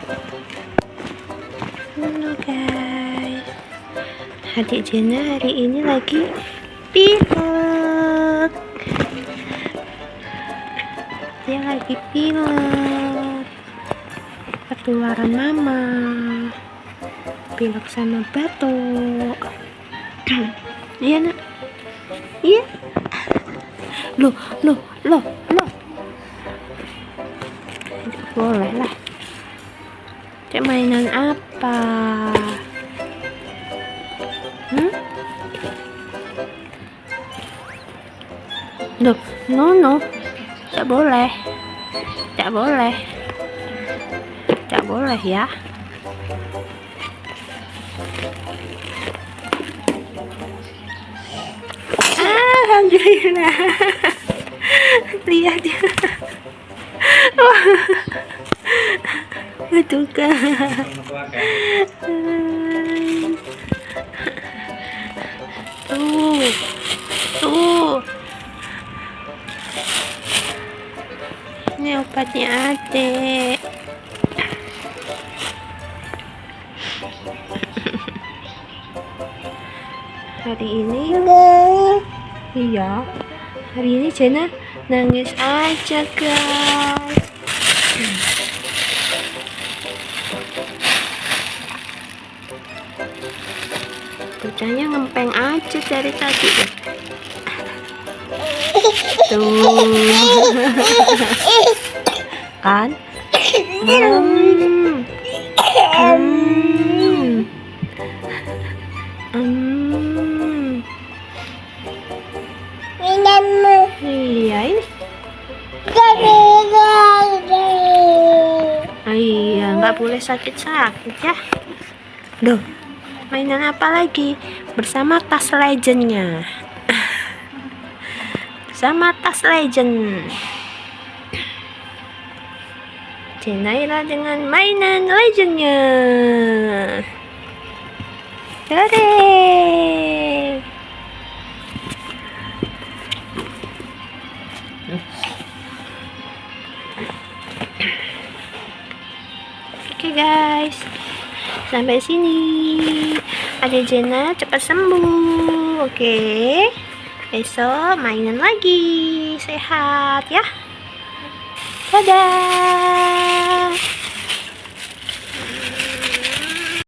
Halo guys, adik Jena hari ini lagi pilek. Dia lagi pilek, ketularan mama, pilek sama batuk. Iya nak, iya. Loh. Boleh lah. Cek mainan apa? Loh, no. Tak boleh. Tak boleh ya. Alhamdulillah. Lihat ya. Betul kan? Tuh. Ini obatnya adek. Hari ini iya. Hari ini Jena nangis aja guys. Bocahnya ngempeng aja dari tadi ya. Tuh. Kan? Iya ini. Iya, nggak boleh sakit-sakit ya. Duh, mainan apa lagi? Bersama tas legendnya. Bersama tas legend. Jenaira dengan mainan legendnya. Tadeh. Oke guys, sampai sini. Adik Jena cepat sembuh. Oke, besok mainan lagi. Sehat ya. Dadah.